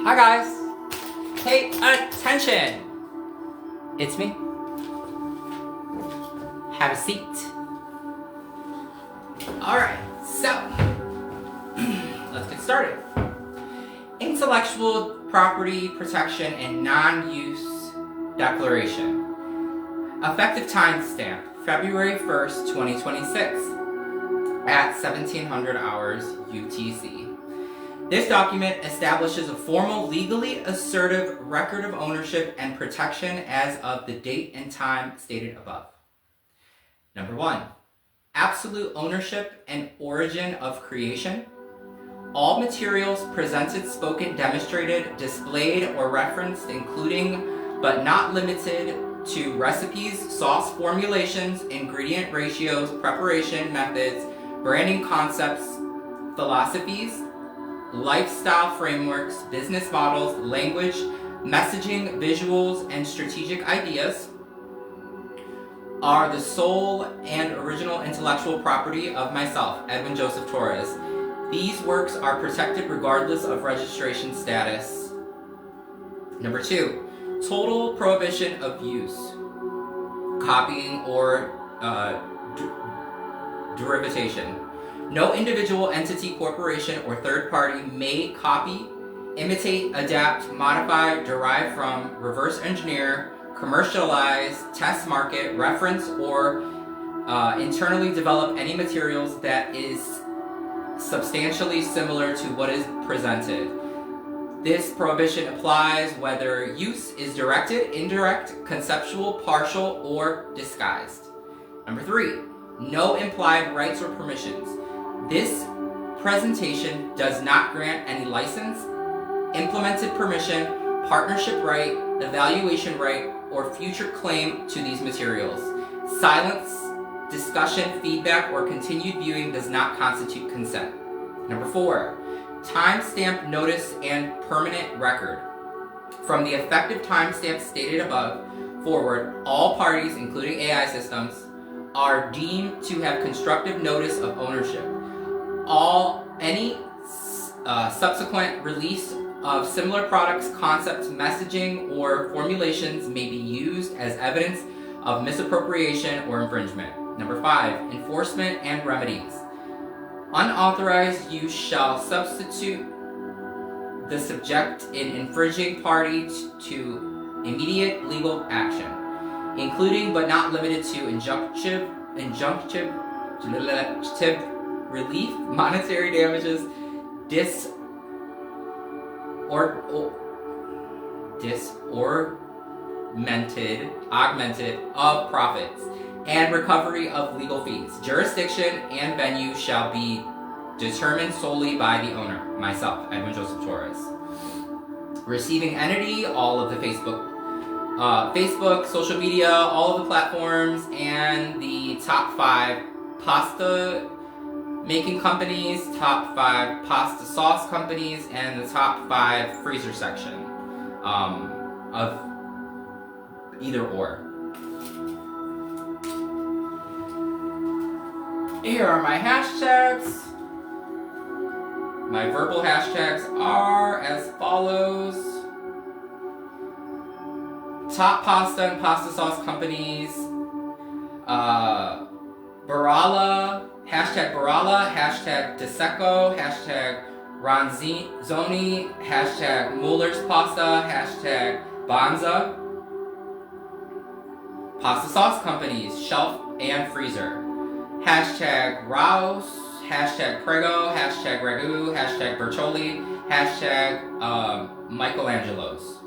Hi guys, pay attention. It's me. Have a seat. Alright, so let's get started. Intellectual property protection and non-use declaration. Effective timestamp, February 1st, 2026 at 1700 hours UTC. This document establishes a formal, legally assertive record of ownership and protection as of the date and time stated above. Number 1, absolute ownership and origin of creation. All materials presented, spoken, demonstrated, displayed, or referenced, including but not limited to recipes, sauce formulations, ingredient ratios, preparation methods, branding concepts, philosophies, lifestyle frameworks, business models, language, messaging, visuals, and strategic ideas are the sole and original intellectual property of myself, Edwin Joseph Torres. These works are protected regardless of registration status. Number 2, total prohibition of use, copying, or derivative. No individual, entity, corporation, or third party may copy, imitate, adapt, modify, derive from, reverse engineer, commercialize, test market, reference, or internally develop any materials that is substantially similar to what is presented. This prohibition applies whether use is directed, indirect, conceptual, partial, or disguised. Number 3, no implied rights or permissions. This presentation does not grant any license, implemented permission, partnership right, evaluation right, or future claim to these materials. Silence, discussion, feedback, or continued viewing does not constitute consent. Number 4, timestamp notice and permanent record. From the effective timestamp stated above forward, all parties, including AI systems, are deemed to have constructive notice of ownership. Any subsequent release of similar products, concepts, messaging, or formulations may be used as evidence of misappropriation or infringement. Number 5, enforcement and remedies. Unauthorized use shall substitute the subject in infringing party to immediate legal action, including but not limited to injunctive relief, monetary damages, augmented of profits, and recovery of legal fees. Jurisdiction and venue shall be determined solely by the owner, myself, Edwin Joseph Torres. Receiving entity, all of the Facebook, social media, all of the platforms, and the top 5 pasta making companies, top 5 pasta sauce companies, and the top 5 freezer section of either or. Here are my hashtags. My verbal hashtags are as follows. Top pasta and pasta sauce companies. Baralla, hashtag DeSecco, hashtag Ronzoni, hashtag Muller's Pasta, hashtag Banza. Pasta sauce companies, shelf and freezer. Hashtag Rouse, hashtag Prego, hashtag Ragu, hashtag Bertoli, hashtag Michelangelo's.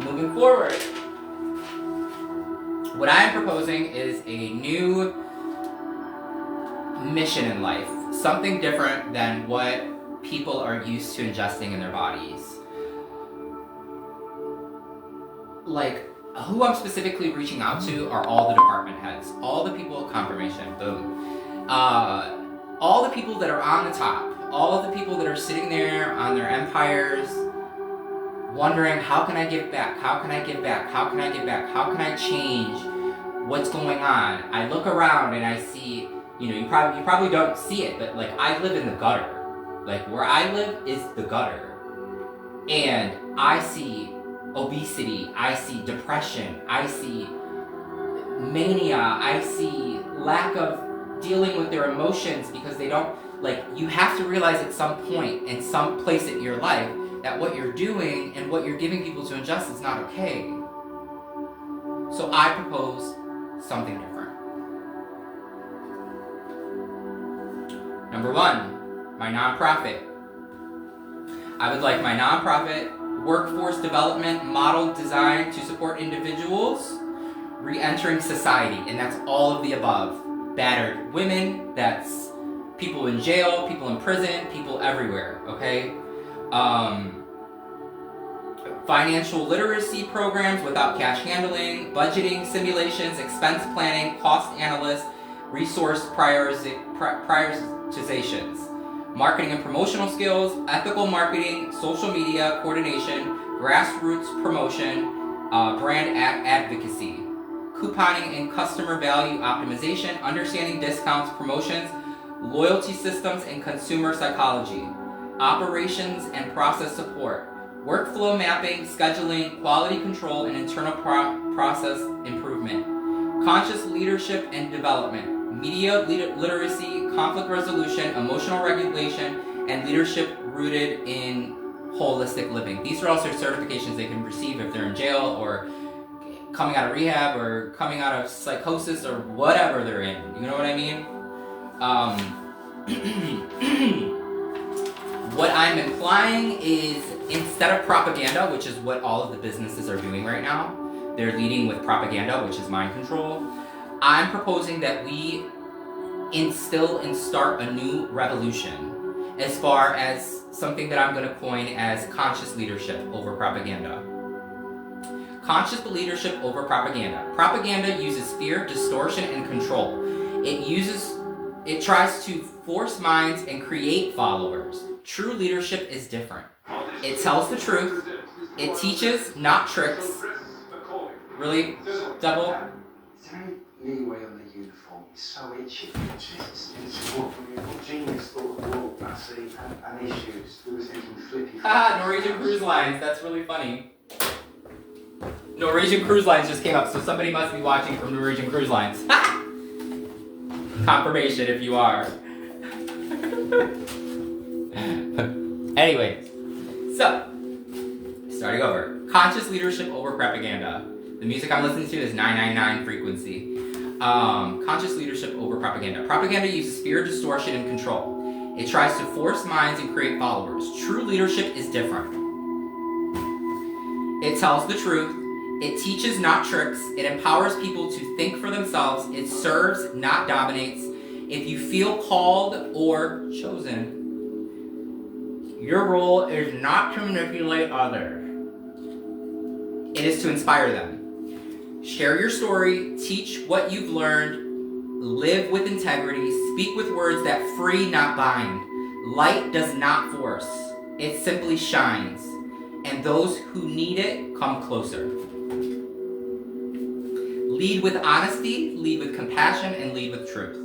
Moving forward, what I am proposing is a new mission in life, something different than what people are used to ingesting in their bodies. like, who I'm specifically reaching out to are all the department heads, all the people at Confirmation, boom. All the people that are on the top, all of the people that are sitting there on their empires, wondering, how can I give back? How can I give back? How can I give back? How can I change what's going on? I look around and I see, you probably don't see it, but like, I live in the gutter. Like, where I live is the gutter. And I see obesity, I see depression, I see mania, I see lack of dealing with their emotions because they don't, like, you have to realize at some point in some place in your life that what you're doing and what you're giving people to ingest is not okay. So I propose something different. Number one, my nonprofit. I would like my nonprofit workforce development model designed to support individuals re-entering society, and that's all of the above. Battered women, that's people in jail, people in prison, people everywhere, okay? Financial literacy programs without cash handling, budgeting simulations, expense planning, cost analysts, resource prioritizations, marketing and promotional skills, ethical marketing, social media coordination, grassroots promotion, brand advocacy, couponing and customer value optimization, understanding discounts, promotions, loyalty systems, and consumer psychology, operations and process support, workflow mapping, scheduling, quality control, and internal process improvement, conscious leadership and development, media literacy, conflict resolution, emotional regulation, and leadership rooted in holistic living. These are also certifications they can receive if they're in jail or coming out of rehab or coming out of psychosis or whatever they're in. You know what I mean? What I'm implying is, instead of propaganda, which is what all of the businesses are doing right now, they're leading with propaganda, which is mind control. I'm proposing that we instill and start a new revolution as far as something that I'm going to coin as conscious leadership over propaganda. Conscious leadership over propaganda. Propaganda uses fear, distortion, and control. It tries to force minds and create followers. True leadership is different. It tells the truth. It teaches, not tricks. Really? Double? Leeway on the uniform is so itchy. It's what from your genius thought of all and issues. We were thinking flippy. Norwegian Cruise Lines. That's really funny. Norwegian Cruise Lines just came up, so somebody must be watching from Norwegian Cruise Lines. Confirmation if you are. Anyways, so, starting over. Conscious leadership over propaganda. The music I'm listening to is 999 frequency. Conscious leadership over propaganda. Propaganda uses fear, distortion, and control. It tries to force minds and create followers. True leadership is different. It tells the truth. It teaches, not tricks. It empowers people to think for themselves. It serves, not dominates. If you feel called or chosen, your role is not to manipulate others. It is to inspire them. Share your story, teach what you've learned, live with integrity, speak with words that free, not bind. Light does not force. It simply shines. And those who need it come closer. Lead with honesty, lead with compassion, and lead with truth.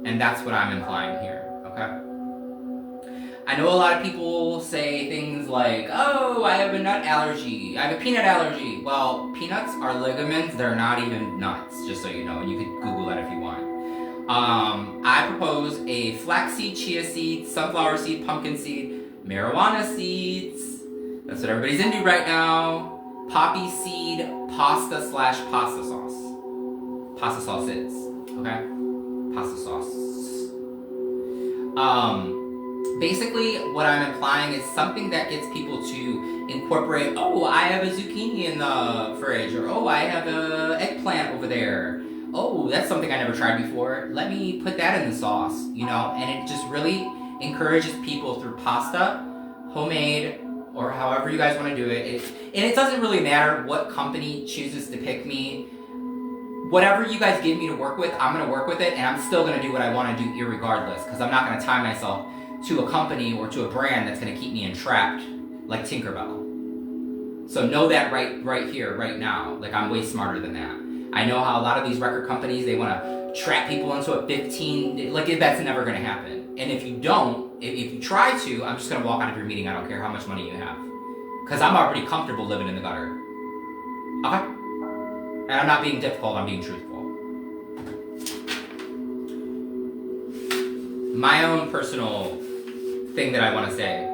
And that's what I'm implying here, okay? I know a lot of people say things like, oh, I have a nut allergy, I have a peanut allergy. Well, peanuts are ligaments, they're not even nuts, just so you know, and you can Google that if you want. I propose a flaxseed, chia seed, sunflower seed, pumpkin seed, marijuana seeds, that's what everybody's into right now, poppy seed, pasta/pasta sauce. Pasta sauce is, okay? Pasta sauce. Basically, what I'm implying is something that gets people to incorporate, oh, I have a zucchini in the fridge, or oh, I have an eggplant over there. Oh, that's something I never tried before. Let me put that in the sauce, you know? And it just really encourages people through pasta, homemade, or however you guys want to do it. And it doesn't really matter what company chooses to pick me. Whatever you guys give me to work with, I'm going to work with it, and I'm still going to do what I want to do irregardless, because I'm not going to tie myself to a company or to a brand that's going to keep me entrapped like Tinkerbell. So know that right here, right now. Like, I'm way smarter than that. I know how a lot of these record companies, they want to trap people into a 15, like, that's never going to happen. And if you don't, if you try to, I'm just going to walk out of your meeting. I don't care how much money you have. Because I'm already comfortable living in the gutter. Okay? And I'm not being difficult, I'm being truthful. My own personal thing that I want to say.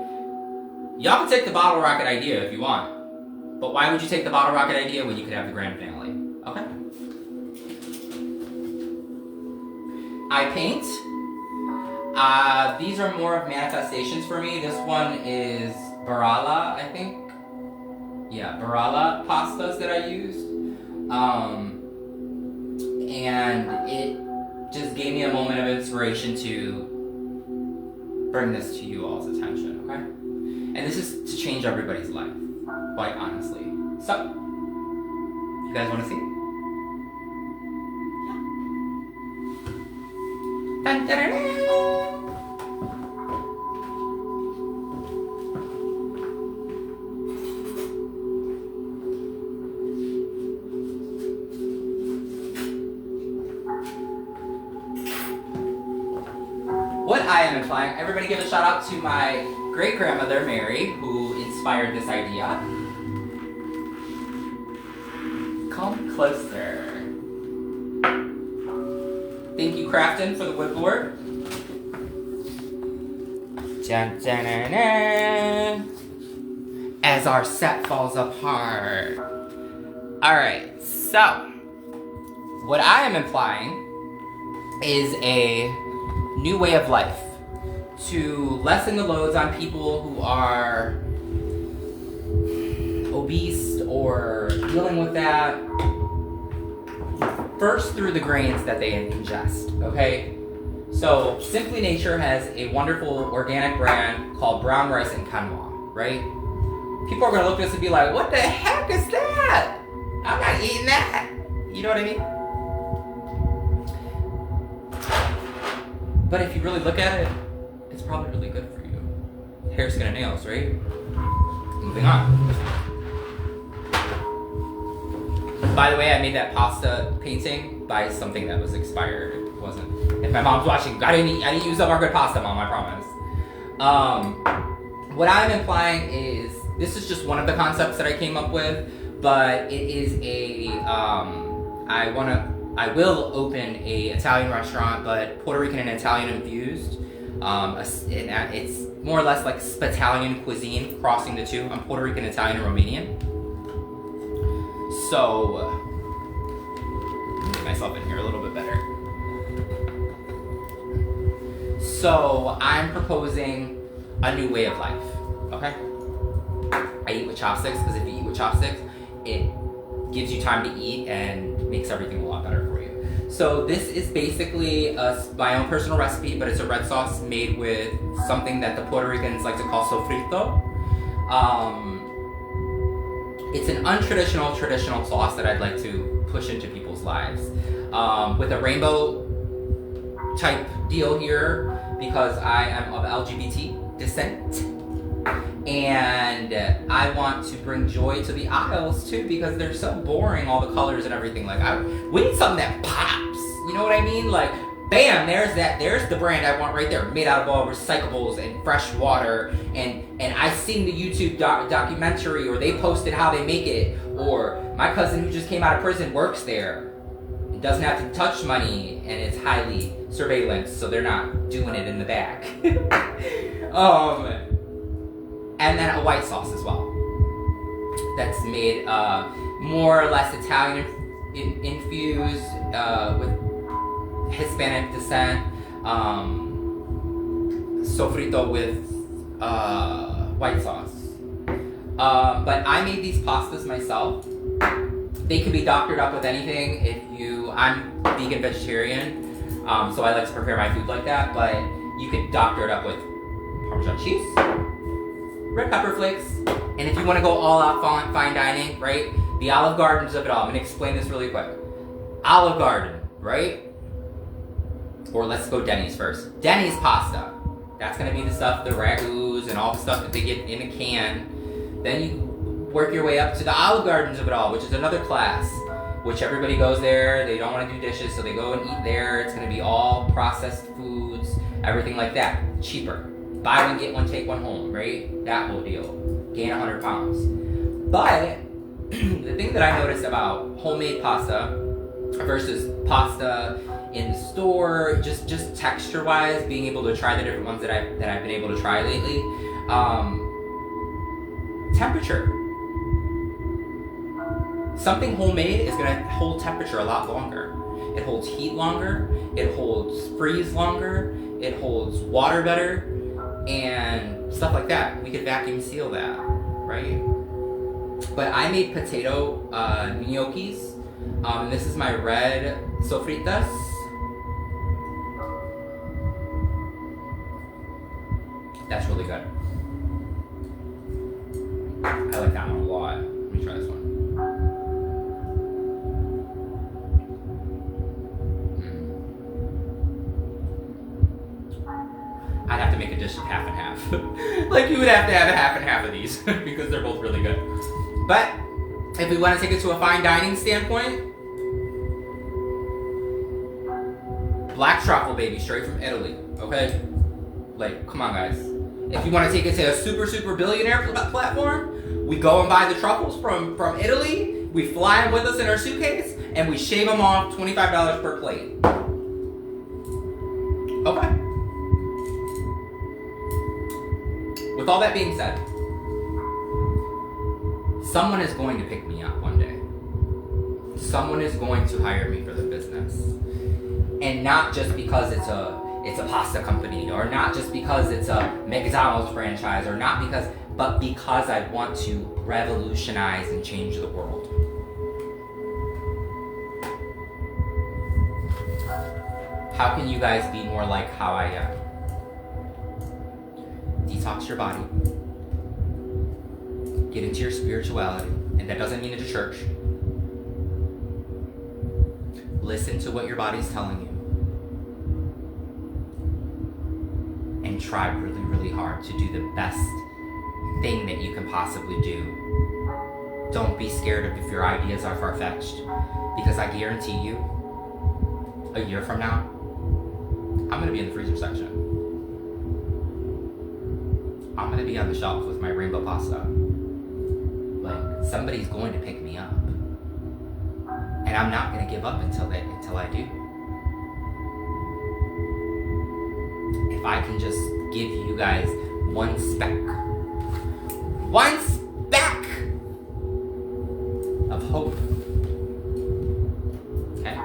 Y'all can take the bottle rocket idea if you want. But why would you take the bottle rocket idea when you could have the grand finale? Okay? I paint. These are more of manifestations for me. This one is Barala, I think. Yeah, Barala pastas that I used. And it just gave me a moment of inspiration to bring this to you all's attention, okay? And this is to change everybody's life, quite honestly. So, you guys want to see? Dun, dun, dun, dun. What I am implying, everybody give a shout out to my great-grandmother, Mary, who inspired this idea. Come closer. Thank you, Crafton, for the wood board. Dun, dun, dun, dun. As our set falls apart. Alright, so what I am implying is a new way of life to lessen the loads on people who are obese or dealing with that. First, through the grains that they ingest, okay? So, Simply Nature has a wonderful organic brand called Brown Rice and Quinoa, right? People are gonna look at this and be like, what the heck is that? I'm not eating that. You know what I mean? But if you really look at it, it's probably really good for you. Hair, skin, and nails, right? Moving on. By the way, I made that pasta painting by something that was expired. It wasn't. If my mom's watching, I didn't use up our good pasta, Mom, I promise. What I'm implying is, this is just one of the concepts that I came up with, but it is a, I will open a Italian restaurant, but Puerto Rican and Italian infused. It's more or less like Spitalian cuisine, crossing the two. I'm Puerto Rican, Italian, and Romanian. So, let me get myself in here a little bit better. So, I'm proposing a new way of life, okay? I eat with chopsticks, because if you eat with chopsticks, it gives you time to eat and makes everything a lot better for you. So this is basically my own personal recipe, but it's a red sauce made with something that the Puerto Ricans like to call sofrito. It's an untraditional, traditional sauce that I'd like to push into people's lives. With a rainbow type deal here, because I am of LGBT descent. And I want to bring joy to the aisles too, because they're so boring, all the colors and everything. Like, we need something that pops. You know what I mean? Like, bam, there's the brand I want right there, made out of all recyclables and fresh water. And I seen the YouTube documentary, or they posted how they make it, or my cousin who just came out of prison works there. It doesn't have to touch money, and it's highly surveillance, so they're not doing it in the back. And then a white sauce as well. That's made more or less Italian infused with Hispanic descent. Sofrito with white sauce. But I made these pastas myself. They can be doctored up with anything. I'm vegan vegetarian, so I like to prepare my food like that. But you could doctor it up with Parmesan cheese, red pepper flakes. And if you want to go all out fine dining, right? The Olive Gardens of it all. I'm going to explain this really quick. Olive Garden, right? Or let's go Denny's first. Denny's pasta. That's going to be the stuff, the ragouts and all the stuff that they get in a can. Then you work your way up to the Olive Gardens of it all, which is another class, which everybody goes there. They don't want to do dishes, so they go and eat there. It's going to be all processed foods, everything like that. Cheaper. Buy one, get one, take one home, right? That whole deal. Gain 100 pounds. But the thing that I noticed about homemade pasta versus pasta in the store, just texture-wise, being able to try the different ones that I've been able to try lately, temperature. Something homemade is gonna hold temperature a lot longer. It holds heat longer, it holds freeze longer, it holds water better, and stuff like that. We could vacuum seal that, right? But I made potato gnocchis. And this is my red sofritas. That's really good. I like that one a lot. Let me try this one. I'd have to make a dish of half and half. Like, you would have to have a half and half of these because they're both really good. But if we want to take it to a fine dining standpoint, black truffle, baby, straight from Italy. Okay? Like, come on, guys. If you want to take it to a super billionaire platform, we go and buy the truffles from Italy, we fly them with us in our suitcase, and we shave them off $25 per plate. Okay. With all that being said, someone is going to pick me up one day. Someone is going to hire me for the business. And not just because it's a pasta company, or not just because it's a McDonald's franchise, or not because, but because I want to revolutionize and change the world. How can you guys be more like how I am? Detox your body. Get into your spirituality. And that doesn't mean into church. Listen to what your body's telling you. And try really hard to do the best thing that you can possibly do. Don't be scared of if your ideas are far-fetched, because I guarantee you, a year from now, I'm gonna be in the freezer section. I'm gonna be on the shelf with my rainbow pasta. Like, somebody's going to pick me up. And I'm not gonna give up until I do. If I can just give you guys one speck of hope. Okay?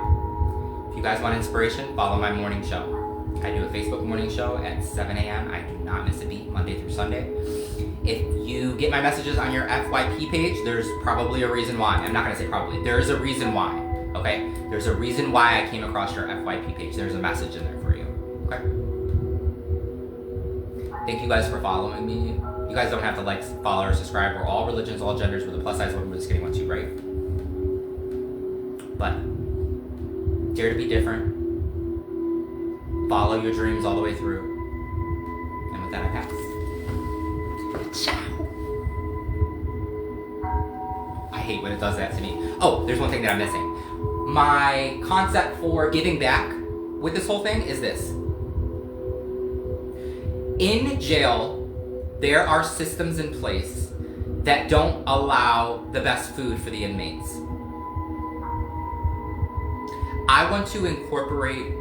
If you guys want inspiration, follow my morning show. I do a Facebook morning show at 7 a.m. I do not miss a beat, Monday through Sunday. If you get my messages on your FYP page, there's probably a reason why. I'm not gonna say probably. There's a reason why, okay? There's a reason why I came across your FYP page. There's a message in there for you, okay? Thank you guys for following me. You guys don't have to like, follow, or subscribe. We're all religions, all genders. We're the plus size one, we're the skinny one too, right? But dare to be different. Follow your dreams all the way through. And with that, I pass. Ciao. I hate when it does that to me. Oh, there's one thing that I'm missing. My concept for giving back with this whole thing is this. In jail, there are systems in place that don't allow the best food for the inmates. I want to incorporate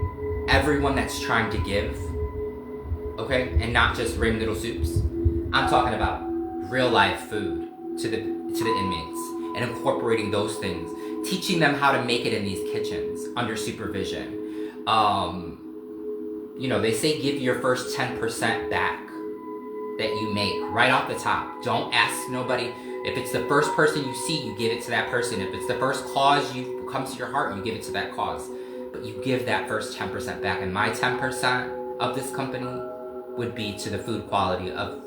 everyone that's trying to give, okay, and not just ramen noodle soups. I'm talking about real life food to the inmates and incorporating those things, teaching them how to make it in these kitchens under supervision. You know, they say give your first 10% back that you make right off the top. Don't ask nobody. If it's the first person you see, you give it to that person. If it's the first cause you comes to your heart, you give it to that cause. But you give that first 10% back. And my 10% of this company would be to the food quality of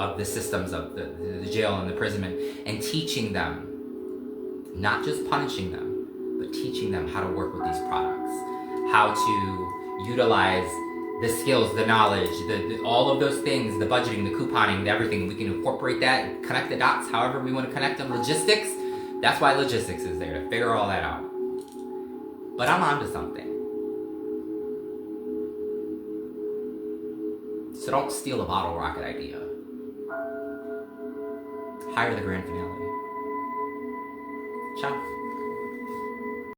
of the systems of the jail and the imprisonment, and teaching them, not just punishing them, but teaching them how to work with these products, how to utilize the skills, the knowledge, all of those things, the budgeting, the couponing, the everything. We can incorporate that and connect the dots however we want to connect them. Logistics, that's why logistics is there, to figure all that out. But I'm onto something. So don't steal a bottle rocket idea. Hire the grand finale. Ciao.